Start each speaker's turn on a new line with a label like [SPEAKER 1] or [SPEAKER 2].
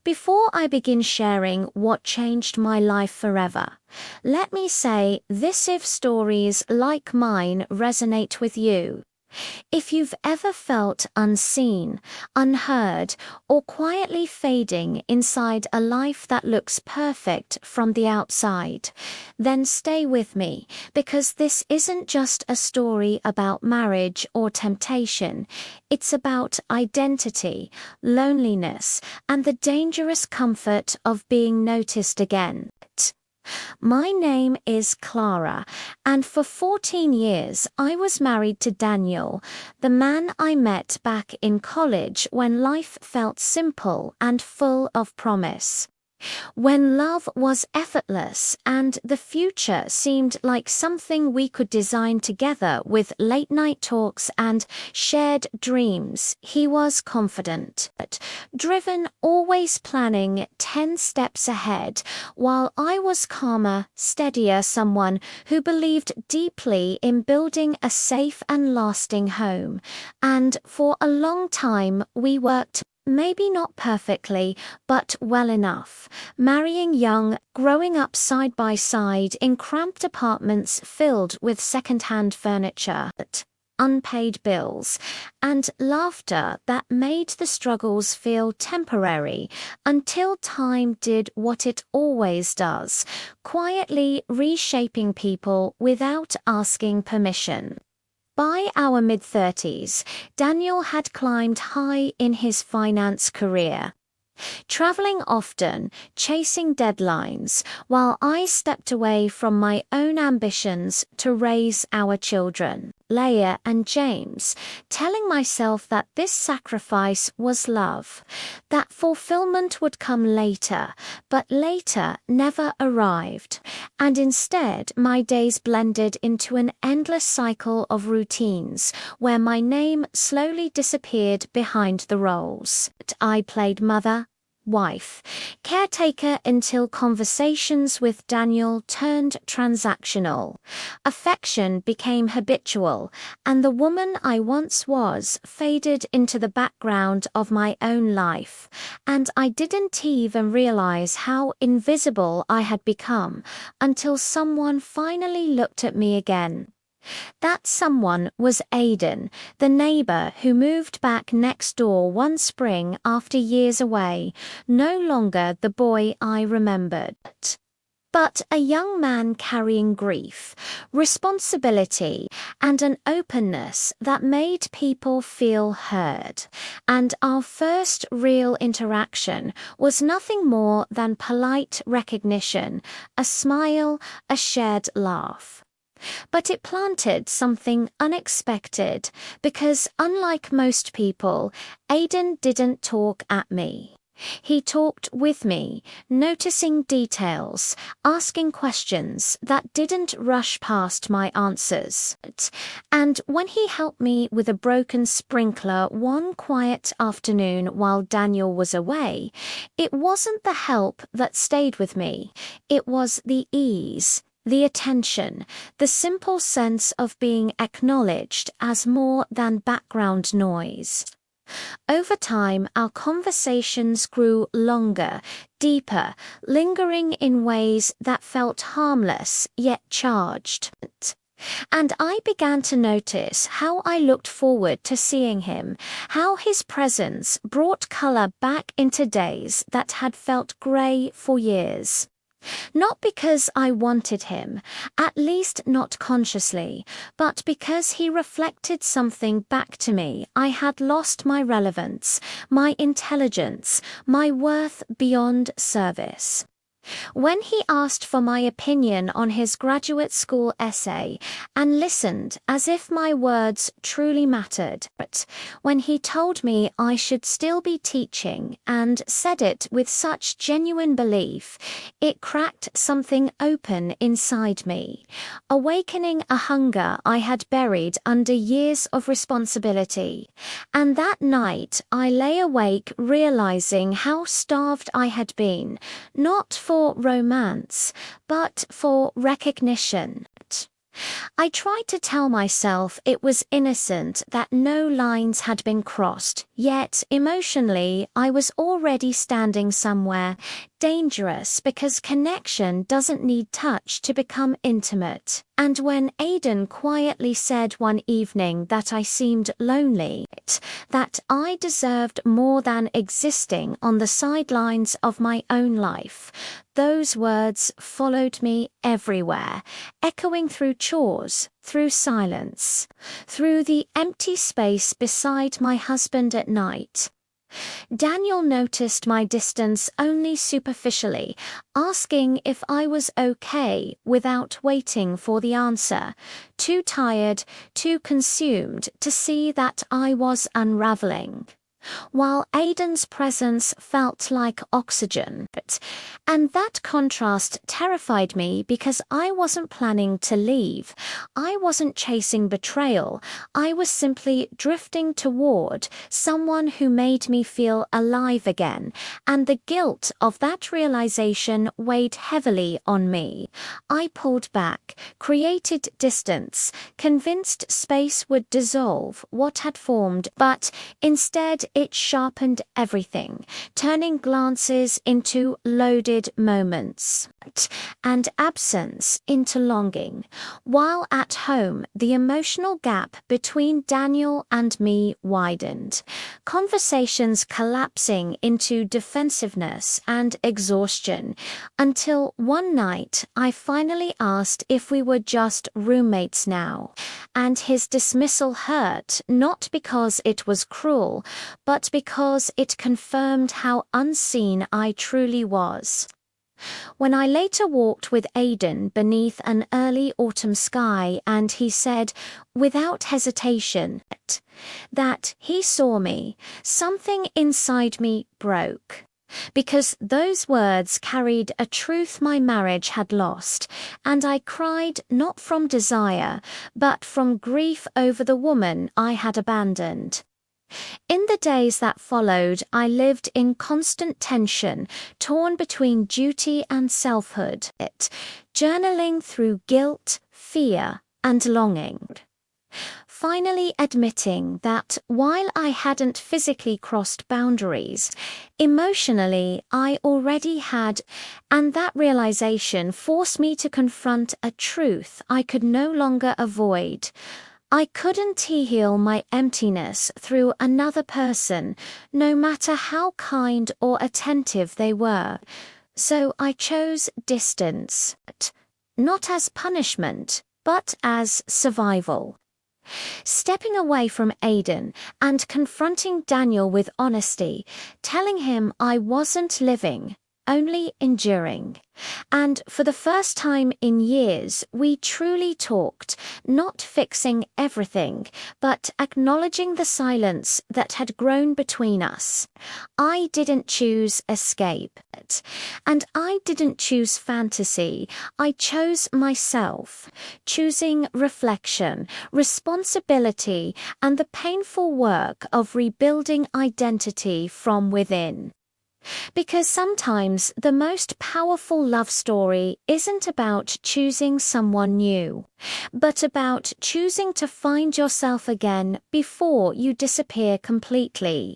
[SPEAKER 1] Before I begin sharing what changed my life forever, let me say this: if stories like mine resonate with you, if you've ever felt unseen, unheard, or quietly fading inside a life that looks perfect from the outside, then stay with me, because this isn't just a story about marriage or temptation. It's about identity, loneliness, and the dangerous comfort of being noticed again. My name is Clara, and for 14 years I was married to Daniel, the man I met back in college when life felt simple and full of promise. When love was effortless and the future seemed like something we could design together with late-night talks and shared dreams, he was confident, driven, always planning 10 steps ahead, while I was calmer, steadier, someone who believed deeply in building a safe and lasting home. And for a long time we worked, maybe not perfectly, but well enough, marrying young, growing up side by side in cramped apartments filled with second-hand furniture, unpaid bills, and laughter that made the struggles feel temporary until time did what it always does, quietly reshaping people without asking permission. By our mid-30s, Daniel had climbed high in his finance career, traveling often, chasing deadlines, while I stepped away from my own ambitions to raise our children, Leah and James, telling myself that this sacrifice was love, that fulfillment would come later, but later never arrived, and instead my days blended into an endless cycle of routines where my name slowly disappeared behind the roles. I played mother, wife, caretaker, until conversations with Daniel turned transactional. Affection became habitual, and the woman I once was faded into the background of my own life, and I didn't even realize how invisible I had become until someone finally looked at me again. That someone was Aidan, the neighbor who moved back next door one spring after years away, no longer the boy I remembered, but a young man carrying grief, responsibility, and an openness that made people feel heard. And our first real interaction was nothing more than polite recognition, a smile, a shared laugh. But it planted something unexpected, because unlike most people, Aidan didn't talk at me. He talked with me, noticing details, asking questions that didn't rush past my answers. And when he helped me with a broken sprinkler one quiet afternoon while Daniel was away, it wasn't the help that stayed with me, it was the ease, the attention, the simple sense of being acknowledged as more than background noise. Over time, our conversations grew longer, deeper, lingering in ways that felt harmless yet charged. And I began to notice how I looked forward to seeing him, how his presence brought color back into days that had felt gray for years. Not because I wanted him, at least not consciously, but because he reflected something back to me. I had lost my relevance, my intelligence, my worth beyond service. When he asked for my opinion on his graduate school essay and listened as if my words truly mattered, when he told me I should still be teaching and said it with such genuine belief, it cracked something open inside me, awakening a hunger I had buried under years of responsibility. And that night I lay awake realizing how starved I had been, not for romance, but for recognition. I tried to tell myself it was innocent, that no lines had been crossed, yet emotionally I was already standing somewhere dangerous, because connection doesn't need touch to become intimate. And when Aidan quietly said one evening that I seemed lonely, that I deserved more than existing on the sidelines of my own life, those words followed me everywhere, echoing through chores, through silence, through the empty space beside my husband at night. Daniel noticed my distance only superficially, asking if I was okay without waiting for the answer, too tired, too consumed to see that I was unraveling. While Aidan's presence felt like oxygen. And that contrast terrified me, because I wasn't planning to leave. I wasn't chasing betrayal. I was simply drifting toward someone who made me feel alive again, and the guilt of that realization weighed heavily on me. I pulled back, created distance, convinced space would dissolve what had formed, but instead it sharpened everything, turning glances into loaded moments, and absence into longing. While at home, the emotional gap between Daniel and me widened, conversations collapsing into defensiveness and exhaustion, until one night I finally asked if we were just roommates now, and his dismissal hurt, not because it was cruel, but because it confirmed how unseen I truly was. When I later walked with Aidan beneath an early autumn sky, and he said, without hesitation, that he saw me, something inside me broke. Because those words carried a truth my marriage had lost, and I cried not from desire, but from grief over the woman I had abandoned. In the days that followed, I lived in constant tension, torn between duty and selfhood, journaling through guilt, fear, and longing. Finally admitting that while I hadn't physically crossed boundaries, emotionally I already had, and that realization forced me to confront a truth I could no longer avoid. I couldn't heal my emptiness through another person, no matter how kind or attentive they were. So I chose distance, not as punishment, but as survival. Stepping away from Aidan and confronting Daniel with honesty, telling him I wasn't living, only enduring. And for the first time in years, we truly talked, not fixing everything, but acknowledging the silence that had grown between us. I didn't choose escape, and I didn't choose fantasy. I chose myself, choosing reflection, responsibility, and the painful work of rebuilding identity from within. Because sometimes the most powerful love story isn't about choosing someone new, but about choosing to find yourself again before you disappear completely.